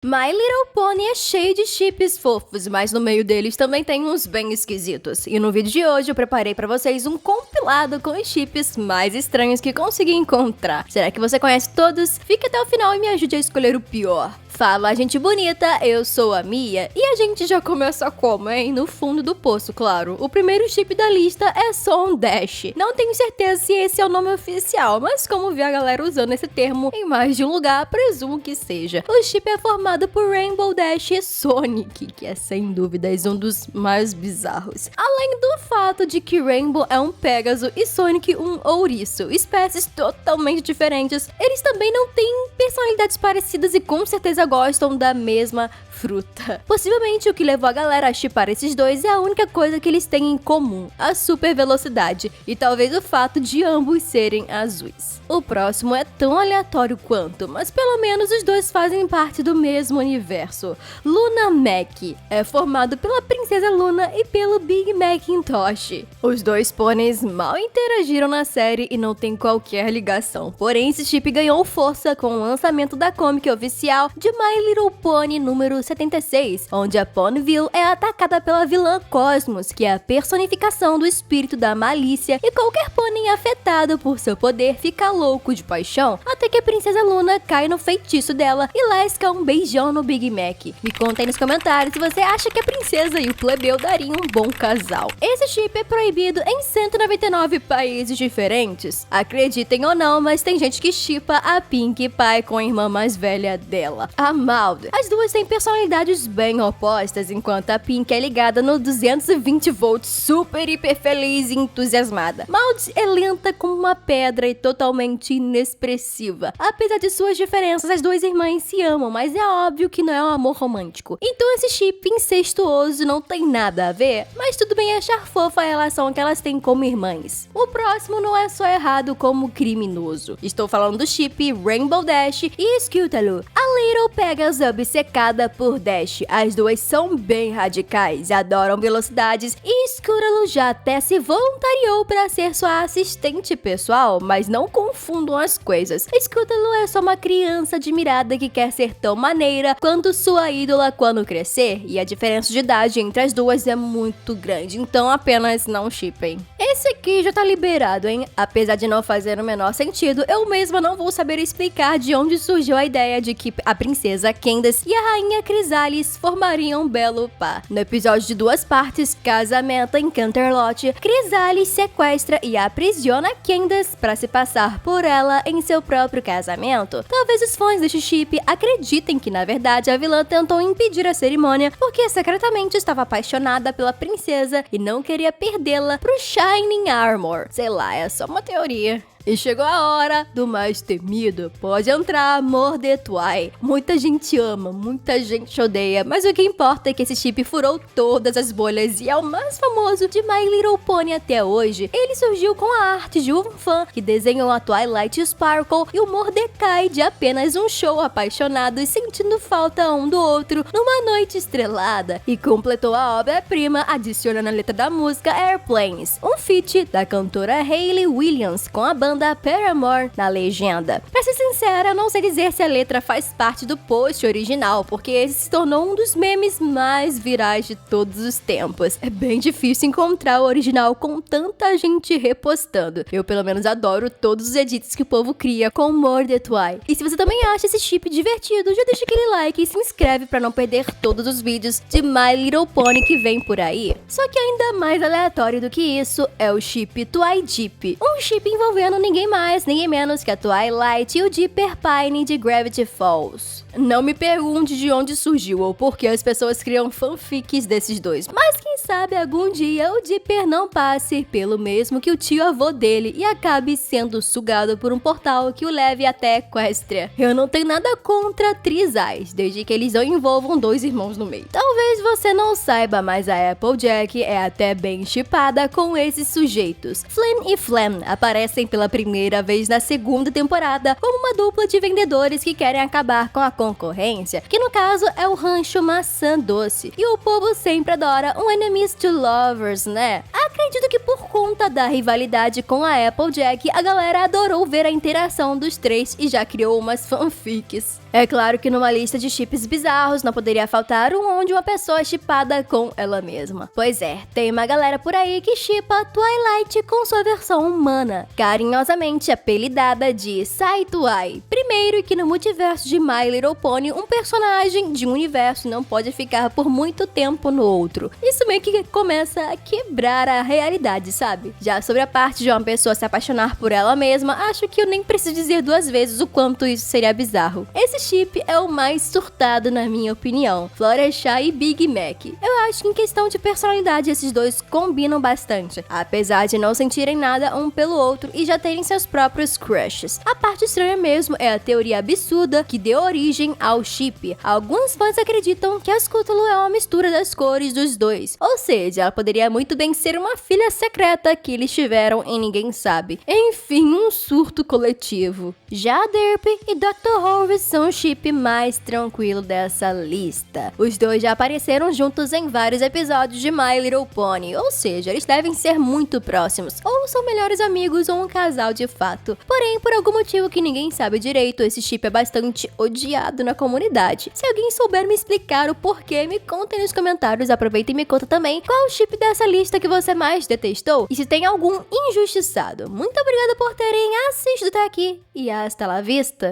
My Little Pony é cheio de chips fofos, mas no meio deles também tem uns bem esquisitos. E no vídeo de hoje eu preparei pra vocês um compilado com os chips mais estranhos que consegui encontrar. Será que você conhece todos? Fique até o final e me ajude a escolher o pior. Fala, gente bonita, eu sou a Mia e a gente já começa como, hein? No fundo do poço, claro. O primeiro chip da lista é Son Dash. Não tenho certeza se esse é o nome oficial, mas como vi a galera usando esse termo em mais de um lugar, presumo que seja. O chip é formado por Rainbow Dash e Sonic, que é sem dúvidas um dos mais bizarros. Além do fato de que Rainbow é um Pégaso e Sonic um ouriço, espécies totalmente diferentes, eles também não têm personalidades parecidas e com certeza gostam da mesma fruta. Possivelmente o que levou a galera a shippar esses dois é a única coisa que eles têm em comum, a super velocidade, e talvez o fato de ambos serem azuis. O próximo é tão aleatório quanto, mas pelo menos os dois fazem parte do mesmo universo. Luna Mac é formado pela Princesa Luna e pelo Big Macintosh. Os dois pôneis mal interagiram na série e não tem qualquer ligação, porém esse chip ganhou força com o lançamento da comic oficial de My Little Pony número 76, onde a Ponyville é atacada pela vilã Cosmos, que é a personificação do espírito da malícia, e qualquer pônei afetado por seu poder fica louco de paixão, até que a Princesa Luna cai no feitiço dela e lasca um beijão no Big Mac. Me conta aí nos comentários se você acha que a princesa e o plebeu dariam um bom casal. Esse chip é proibido em 199 países diferentes. Acreditem ou não, mas tem gente que shippa a Pinkie Pie com a irmã mais velha dela, a Maud. As duas têm personalidades bem opostas, enquanto a Pink é ligada no 220 volts, super hiper feliz e entusiasmada. Maud é lenta como uma pedra e totalmente inexpressiva. Apesar de suas diferenças, as duas irmãs se amam, mas é óbvio que não é um amor romântico. Então esse chip incestuoso não tem nada a ver, mas tudo bem achar fofa a relação que elas têm como irmãs. O próximo não é só errado como criminoso. Estou falando do chip Rainbow Dash e Scootaloo. A Little Pegasus é obcecada por Dash. As duas são bem radicais, adoram velocidades e Scootaloo já até se voluntariou para ser sua assistente pessoal, mas não confundam as coisas. Scootaloo é só uma criança admirada que quer ser tão maneira quanto sua ídola quando crescer, e a diferença de idade entre as duas é muito grande, então apenas não shippem. Esse aqui já tá liberado, hein? Apesar de não fazer o menor sentido, eu mesma não vou saber explicar de onde surgiu a ideia de que a princesa Candace e a rainha Chrysalis formariam um belo par. No episódio de 2 partes, Casamento em Canterlot, Chrysalis sequestra e aprisiona Candace para se passar por ela em seu próprio casamento. Talvez os fãs deste chip acreditem que na verdade a vilã tentou impedir a cerimônia porque secretamente estava apaixonada pela princesa e não queria perdê-la pro Shining Armor. Sei lá, é só uma teoria. E chegou a hora do mais temido. Pode entrar, Mordetwai. Muita gente ama, muita gente odeia, mas o que importa é que esse chip furou todas as bolhas e é o mais famoso de My Little Pony até hoje. Ele surgiu com a arte de um fã que desenhou a Twilight Sparkle e o Mordecai de apenas um show apaixonado e sentindo falta um do outro numa noite estrelada, e completou a obra-prima adicionando a letra da música Airplanes, um feat da cantora Hayley Williams com a banda Paramore na legenda. Pra ser sincera, não sei dizer se a letra faz parte do post original, porque esse se tornou um dos memes mais virais de todos os tempos. É bem difícil encontrar o original com tanta gente repostando. Eu pelo menos adoro todos os edits que o povo cria com Mordetwai. E se você também acha esse chip divertido, já deixa aquele like e se inscreve pra não perder todos os vídeos de My Little Pony que vem por aí. Só que ainda mais aleatório do que isso é o chip Twidip, um chip envolvendo ninguém mais, ninguém menos que a Twilight e o Dipper Pine de Gravity Falls. Não me pergunte de onde surgiu ou por que as pessoas criam fanfics desses dois, mas quem sabe algum dia o Dipper não passe pelo mesmo que o tio-avô dele e acabe sendo sugado por um portal que o leve até Equestria. Eu não tenho nada contra trisais, desde que eles não envolvam dois irmãos no meio. Talvez você não saiba, mas a Applejack é até bem chipada com esses sujeitos. Flynn e Flam aparecem pela primeira vez na segunda temporada como uma dupla de vendedores que querem acabar com a concorrência, que no caso é o Rancho Maçã Doce. E o povo sempre adora um enemies to lovers, né? Acredito que por conta da rivalidade com a Applejack, a galera adorou ver a interação dos três e já criou umas fanfics. É claro que numa lista de chips bizarros não poderia faltar um onde uma pessoa é chipada com ela mesma. Pois é, tem uma galera por aí que chipa Twilight com sua versão humana, carinhosamente apelidada de Sai-Twi. Primeiro que no multiverso de My Little Pony, um personagem de um universo não pode ficar por muito tempo no outro. Isso meio que começa a quebrar a realidade, sabe? Já sobre a parte de uma pessoa se apaixonar por ela mesma, acho que eu nem preciso dizer duas vezes o quanto isso seria bizarro. Esse chip é o mais surtado na minha opinião, Floresta e Big Mac. Eu acho que em questão de personalidade esses dois combinam bastante, apesar de não sentirem nada um pelo outro e já terem seus próprios crushes. A parte estranha mesmo é a teoria absurda que deu origem ao chip. Alguns fãs acreditam que a Scuttle é uma mistura das cores dos dois, ou seja, ela poderia muito bem ser uma filha secreta que eles tiveram e ninguém sabe. Enfim, um surto coletivo. Já Derp e Dr. Horus são o chip mais tranquilo dessa lista. Os dois já apareceram juntos em vários episódios de My Little Pony, ou seja, eles devem ser muito próximos, ou são melhores amigos ou um casal de fato. Porém, por algum motivo que ninguém sabe direito, esse chip é bastante odiado na comunidade. Se alguém souber me explicar o porquê, me contem nos comentários. Aproveita e me conta também qual o chip dessa lista que você mais detestou e se tem algum injustiçado. Muito obrigada por terem assistido até aqui e hasta la vista!